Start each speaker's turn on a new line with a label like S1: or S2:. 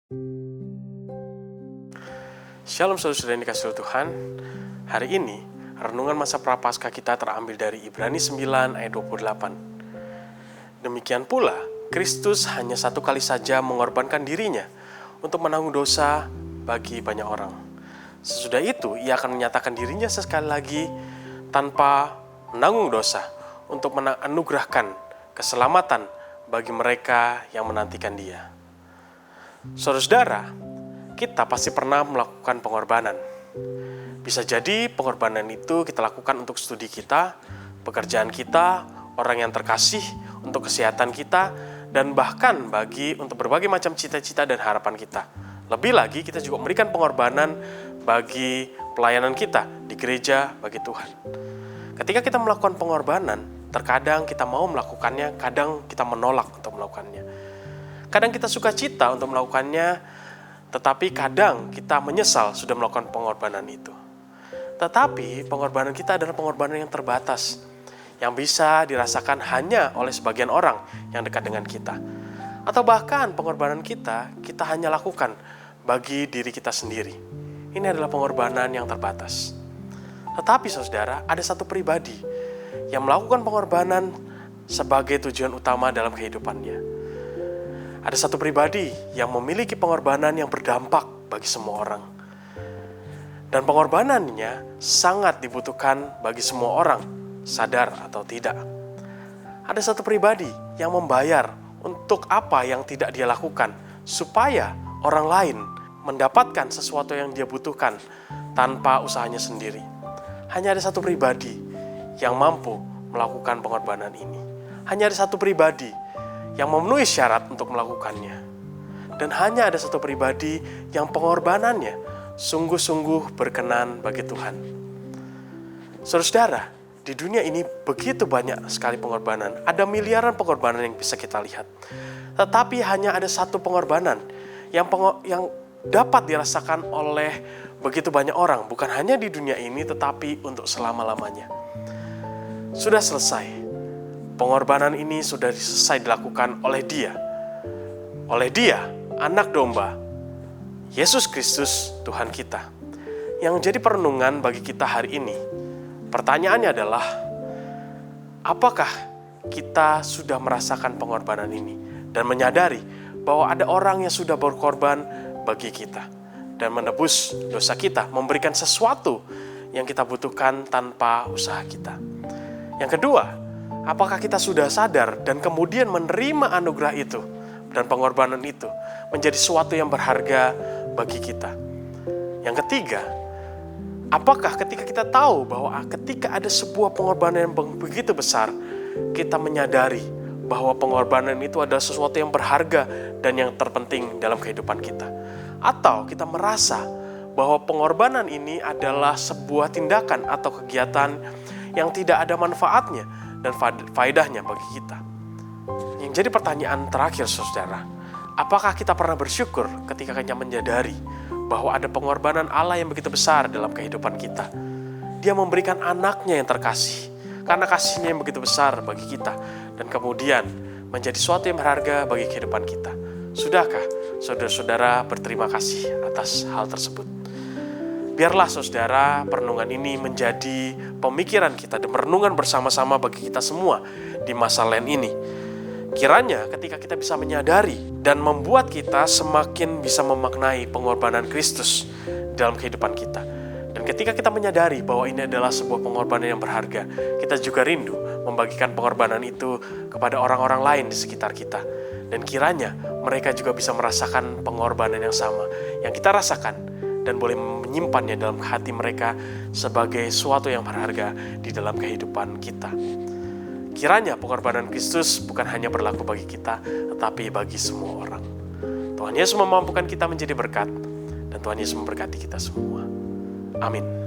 S1: Shalom saudara-saudara yang dikasihi Tuhan. Hari ini, renungan masa Prapaskah kita terambil dari Ibrani 9 ayat 28. Demikian pula, Kristus hanya satu kali saja mengorbankan dirinya untuk menanggung dosa bagi banyak orang. Sesudah itu, ia akan menyatakan dirinya sesekali lagi tanpa menanggung dosa untuk menganugerahkan keselamatan bagi mereka yang menantikan dia. Saudara-saudara, kita pasti pernah melakukan pengorbanan. Bisa jadi pengorbanan itu kita lakukan untuk studi kita, pekerjaan kita, orang yang terkasih, untuk kesehatan kita, dan bahkan untuk berbagai macam cita-cita dan harapan kita. Lebih lagi, kita juga memberikan pengorbanan bagi pelayanan kita di gereja, bagi Tuhan. Ketika kita melakukan pengorbanan, terkadang kita mau melakukannya, kadang kita menolak untuk melakukannya. Kadang kita suka cita untuk melakukannya, tetapi kadang kita menyesal sudah melakukan pengorbanan itu. Tetapi pengorbanan kita adalah pengorbanan yang terbatas, yang bisa dirasakan hanya oleh sebagian orang yang dekat dengan kita. Atau bahkan pengorbanan kita hanya lakukan bagi diri kita sendiri. Ini adalah pengorbanan yang terbatas. Tetapi saudara, ada satu pribadi yang melakukan pengorbanan sebagai tujuan utama dalam kehidupannya. Ada satu pribadi yang memiliki pengorbanan yang berdampak bagi semua orang. Dan pengorbanannya sangat dibutuhkan bagi semua orang, sadar atau tidak. Ada satu pribadi yang membayar untuk apa yang tidak dia lakukan, supaya orang lain mendapatkan sesuatu yang dia butuhkan tanpa usahanya sendiri. Hanya ada satu pribadi yang mampu melakukan pengorbanan ini. Hanya ada satu pribadi yang memenuhi syarat untuk melakukannya. Dan hanya ada satu pribadi yang pengorbanannya sungguh-sungguh berkenan bagi Tuhan. Saudara-saudara, di dunia ini begitu banyak sekali pengorbanan. Ada miliaran pengorbanan yang bisa kita lihat. Tetapi hanya ada satu pengorbanan yang dapat dirasakan oleh begitu banyak orang. Bukan hanya di dunia ini, tetapi untuk selama-lamanya. Sudah selesai. Pengorbanan ini sudah selesai dilakukan oleh Dia. Oleh Dia, Anak Domba, Yesus Kristus, Tuhan kita. Yang jadi perenungan bagi kita hari ini, pertanyaannya adalah, apakah kita sudah merasakan pengorbanan ini dan menyadari bahwa ada orang yang sudah berkorban bagi kita dan menebus dosa kita, memberikan sesuatu yang kita butuhkan tanpa usaha kita. Yang kedua, apakah kita sudah sadar dan kemudian menerima anugerah itu dan pengorbanan itu menjadi sesuatu yang berharga bagi kita? Yang ketiga, apakah ketika kita tahu bahwa ketika ada sebuah pengorbanan yang begitu besar, kita menyadari bahwa pengorbanan itu adalah sesuatu yang berharga dan yang terpenting dalam kehidupan kita? Atau kita merasa bahwa pengorbanan ini adalah sebuah tindakan atau kegiatan yang tidak ada manfaatnya dan faedahnya bagi kita? Yang jadi pertanyaan terakhir, saudara, apakah kita pernah bersyukur ketika kita menyadari bahwa ada pengorbanan Allah yang begitu besar dalam kehidupan kita? Dia memberikan anaknya yang terkasih, karena kasihnya yang begitu besar bagi kita, dan kemudian menjadi sesuatu yang berharga bagi kehidupan kita. Sudahkah saudara-saudara berterima kasih atas hal tersebut? Biarlah saudara, perenungan ini menjadi pemikiran kita dan perenungan bersama-sama bagi kita semua di masa Lent ini. Kiranya ketika kita bisa menyadari dan membuat kita semakin bisa memaknai pengorbanan Kristus dalam kehidupan kita. Dan ketika kita menyadari bahwa ini adalah sebuah pengorbanan yang berharga, kita juga rindu membagikan pengorbanan itu kepada orang-orang lain di sekitar kita. Dan kiranya mereka juga bisa merasakan pengorbanan yang sama yang kita rasakan, dan boleh menyimpannya dalam hati mereka sebagai sesuatu yang berharga di dalam kehidupan kita. Kiranya pengorbanan Kristus bukan hanya berlaku bagi kita, tetapi bagi semua orang. Tuhan Yesus memampukan kita menjadi berkat, dan Tuhan Yesus memberkati kita semua. Amin.